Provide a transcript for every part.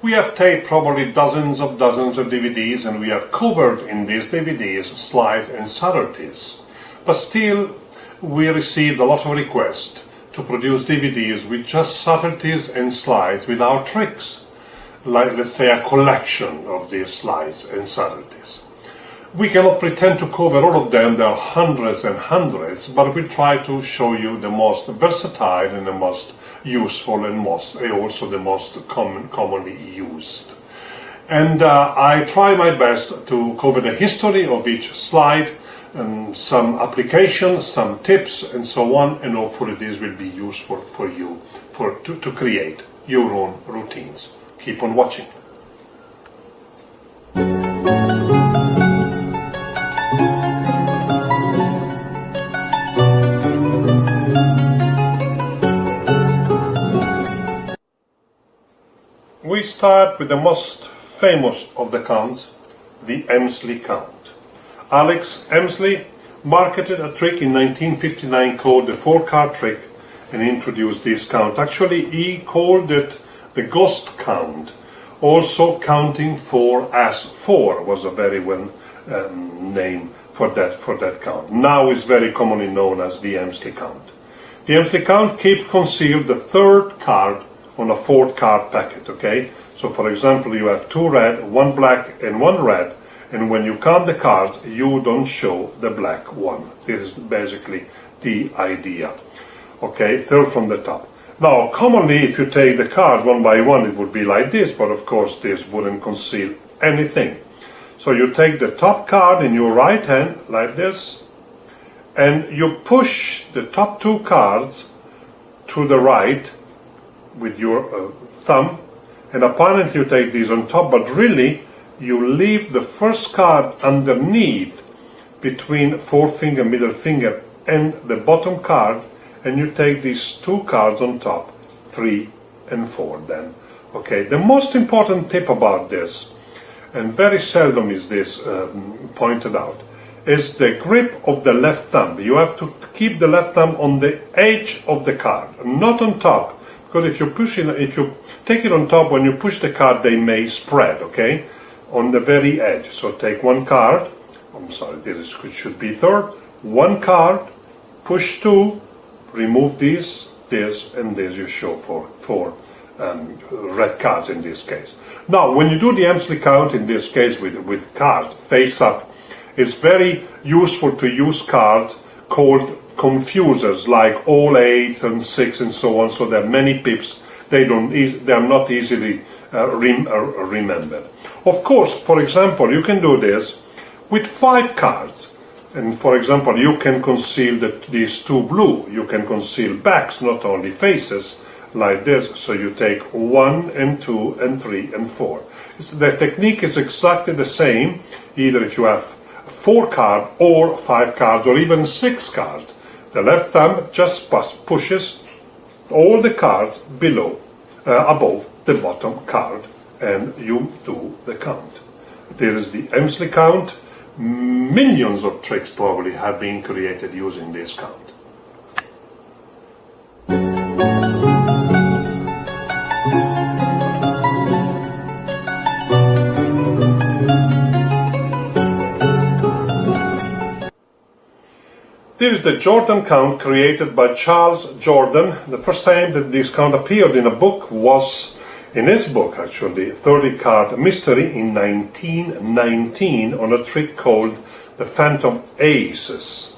We have taped probably dozens of DVDs, and we have covered in these DVDs slides and subtleties. But still, we received a lot of requests to produce DVDs with just subtleties and slides without tricks. Like, let's say, a collection of these slides and subtleties. We cannot pretend to cover all of them, there are hundreds and hundreds, but we try to show you the most versatile and the most useful and also the most commonly used. And I try my best to cover the history of each slide, some applications, some tips, and so on, and hopefully this will be useful for you to create your own routines. Keep on watching. We start with the most famous of the counts, the Emslie count. Alex Emslie marketed a trick in 1959 called the 4-card trick and introduced this count. Actually, he called it the ghost count. Also, counting 4 as 4 was a very well name for that count. Now it's very commonly known as the Emslie count. The Emslie count keeps concealed the 3rd card on a 4-card packet, okay? So for example, you have 2 red, 1 black and 1 red, and when you count the cards, you don't show the black one. This is basically the idea. Okay, 3rd from the top. Now, commonly, if you take the cards one by one, it would be like this, but of course this wouldn't conceal anything. So you take the top card in your right hand, like this, and you push the top 2 cards to the right with your thumb, and apparently you take these on top, but really you leave the first card underneath between forefinger, middle finger and the bottom card, and you take these 2 cards on top, 3 and 4 then. Okay, the most important tip about this, and very seldom is this pointed out, is the grip of the left thumb. You have to keep the left thumb on the edge of the card, not on top. Because if you take it on top, when you push the card, they may spread, okay? On the very edge. So take 1 card, I'm sorry, this should be 3rd, 1 card, push 2, remove this, and this you show for red cards in this case. Now, when you do the Emslie count, in this case with cards face up, it's very useful to use cards called confusers, like all 8s and 6 and so on, so there are many pips, they are not easily remembered. Of course, for example, you can do this with 5 cards, and for example, you can conceal these 2 blue, you can conceal backs, not only faces, like this, so you take 1 and 2 and 3 and 4. The technique is exactly the same, either if you have 4 cards or 5 cards or even 6 cards. The left thumb just pushes all the cards above the bottom card, and you do the count. There is the Emslie count. Millions of tricks probably have been created using this count. This is the Jordan count created by Charles Jordan. The first time that this count appeared in a book was in his book, actually, 30-card Mystery in 1919 on a trick called the Phantom Aces.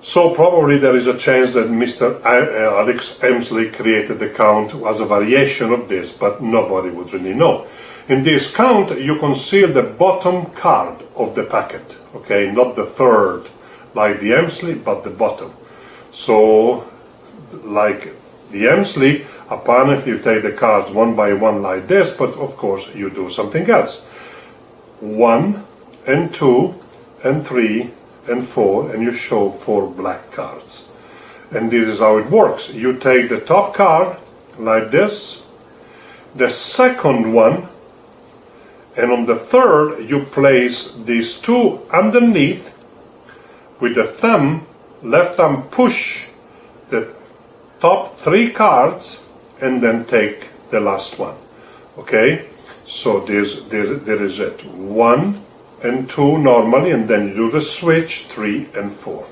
So probably there is a chance that Mr. Alex Emslie created the count as a variation of this, but nobody would really know. In this count, you conceal the bottom card of the packet, okay, not the 3rd, like the Emslie, but the bottom. So, like the Emslie, apparently you take the cards one by one like this, but of course you do something else. 1 and 2 and 3 and 4, and you show 4 black cards. And this is how it works. You take the top card like this, the second one, and on the 3rd you place these 2 underneath. With the thumb, left thumb, push the top 3 cards and then take the last one. Okay? So there is it, 1 and 2 normally, and then you do the switch, 3 and 4.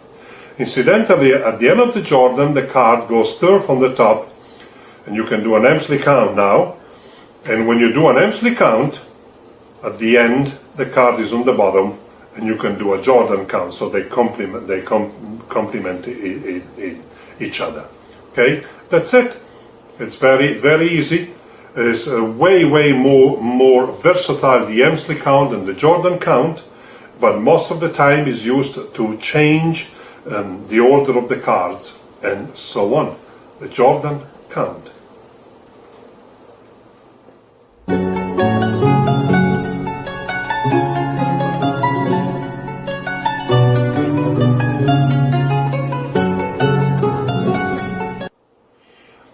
Incidentally, at the end of the Jordan, the card goes third from the top, and you can do an Emsley count now. And when you do an Emsley count, at the end, the card is on the bottom, and you can do a Jordan count, so they complement each other. Okay, that's it. It's very easy. It's way more versatile, the Emsley count than the Jordan count, but most of the time is used to change the order of the cards and so on. The Jordan count.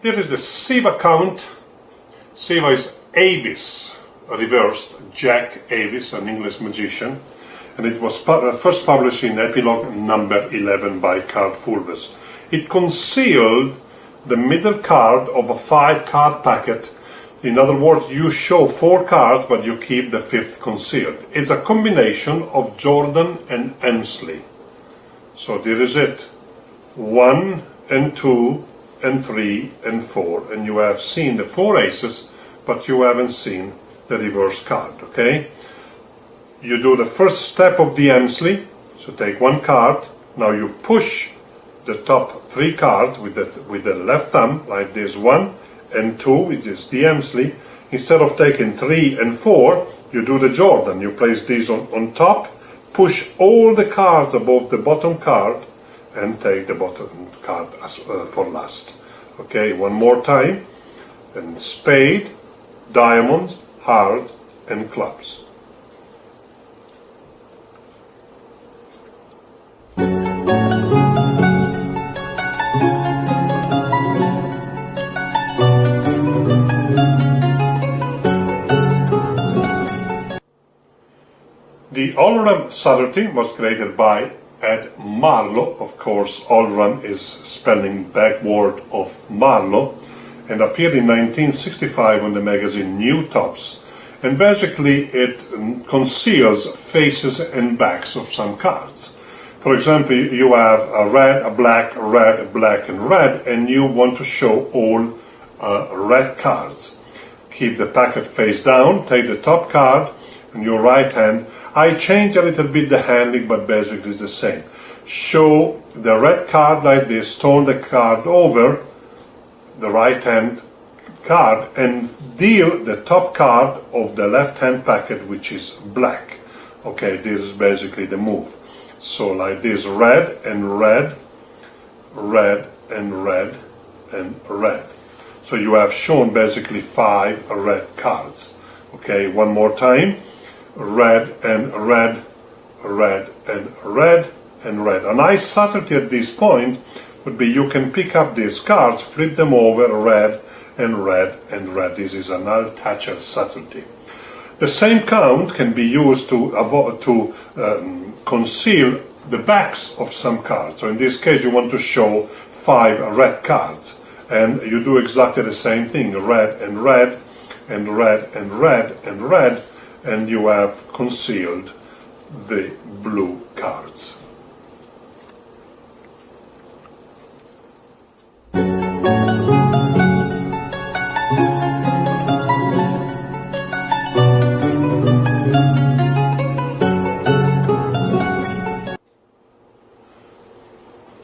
There is the Siva count. Siva is Avis, reversed, Jack Avis, an English magician, and it was first published in Epilogue number 11 by Carl Fulves. It concealed the middle card of a 5-card packet. In other words, you show 4 cards, but you keep the 5th concealed. It's a combination of Jordan and Emsley. So there is it, 1 and 2 and 3 and 4, and you have seen the 4 aces, but you haven't seen the reverse card. Okay, you do the first step of the Emsley, so take 1 card. Now you push the top 3 cards with the left thumb like this, 1 and 2, which is the Emsley. Instead of taking 3 and 4, you do the Jordan. You place these on top, push all the cards above the bottom card, and take the bottom card for last. Okay, one more time. And spade, diamonds, heart, and clubs. The all-round subtlety was created by Ed Marlowe. Of course, all-round is spelling backward of Marlowe, and appeared in 1965 on the magazine New Tops. And basically it conceals faces and backs of some cards. For example, you have a red, a black, black, and red, and you want to show all red cards. Keep the packet face down, take the top card in your right hand. I change a little bit the handling, but basically it's the same. Show the red card like this, turn the card over, the right hand card, and deal the top card of the left hand packet, which is black. Okay, this is basically the move. So like this, red and red, red and red and red. So you have shown basically 5 red cards. Okay, one more time. Red and red, red and red and red. A nice subtlety at this point would be you can pick up these cards, flip them over, red and red and red. This is an Altacher subtlety. The same count can be used to conceal the backs of some cards. So in this case you want to show 5 red cards, and you do exactly the same thing, red and red and red and red and red, and you have concealed the blue cards.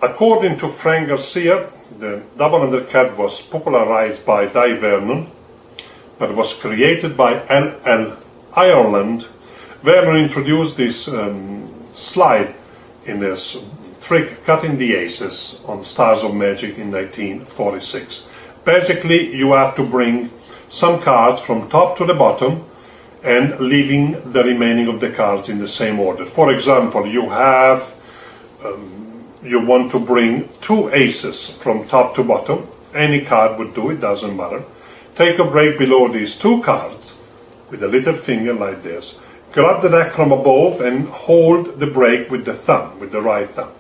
According to Frank Garcia, the double undercut was popularized by Di Vernon, but was created by L.L. Ireland. Vernon introduced this slide in this trick cutting the aces on Stars of Magic in 1946. Basically, you have to bring some cards from top to the bottom and leaving the remaining of the cards in the same order. For example, you have you want to bring 2 aces from top to bottom. Any card would do, it doesn't matter. Take a break below these 2 cards with a little finger like this. Grab the deck from above and hold the break with the thumb, with the right thumb.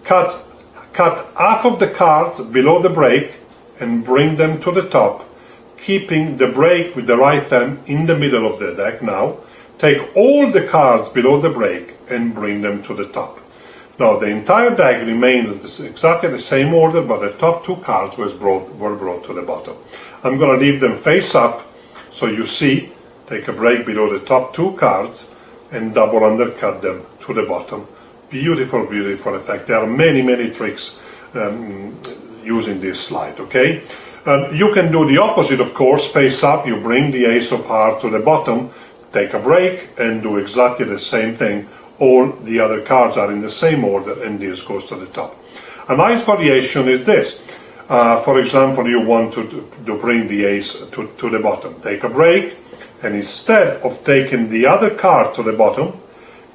Cut half of the cards below the break and bring them to the top. keeping the break with the right hand in the middle of the deck now. Take all the cards below the break and bring them to the top. Now the entire deck remains exactly the same order, but the top two cards were brought to the bottom. I'm going to leave them face up, so you see, take a break below the top two cards and double undercut them to the bottom. Beautiful, beautiful effect. There are many, many tricks using this slide, okay? You can do the opposite, of course, face up, you bring the ace of hearts to the bottom, take a break and do exactly the same thing. All the other cards are in the same order and this goes to the top. A nice variation is this. For example, you want to bring the ace to the bottom. Take a break, and instead of taking the other card to the bottom,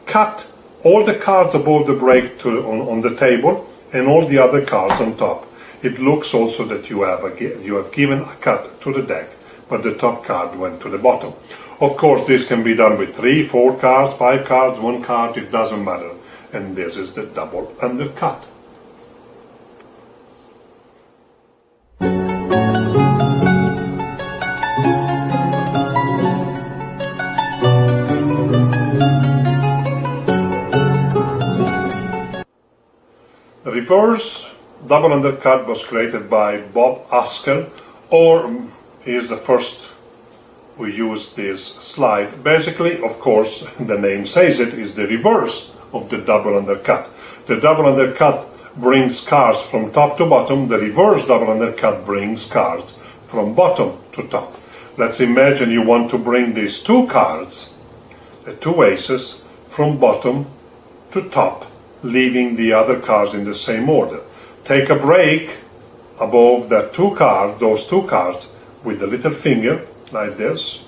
cut all the cards above the break on the table and all the other cards on top. It looks also that you have given a cut to the deck, but the top card went to the bottom. Of course, this can be done with 3, 4 cards, 5 cards, 1 card, it doesn't matter. And this is the double undercut. The reverse double undercut was created by Bob Haskell, or he is the first who used this slide. Basically, of course, the name says it, is the reverse of the double undercut. The double undercut brings cards from top to bottom. The reverse double undercut brings cards from bottom to top. Let's imagine you want to bring these two cards, the two aces, from bottom to top, leaving the other cards in the same order. Take a break above those two cards with the little finger, like this,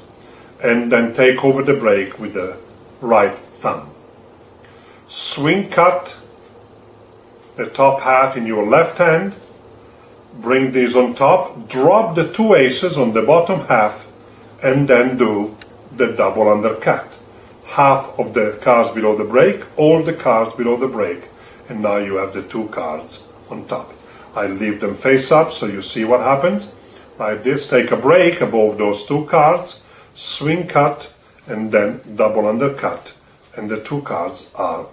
and then take over the break with the right thumb. Swing cut the top half in your left hand, bring these on top, drop the two aces on the bottom half, and then do the double undercut. Half of the cards below the break, all the cards below the break, and now you have the two cards on top. I leave them face up so you see what happens. Like this, take a break above those two cards, swing cut, and then double undercut, and the two cards are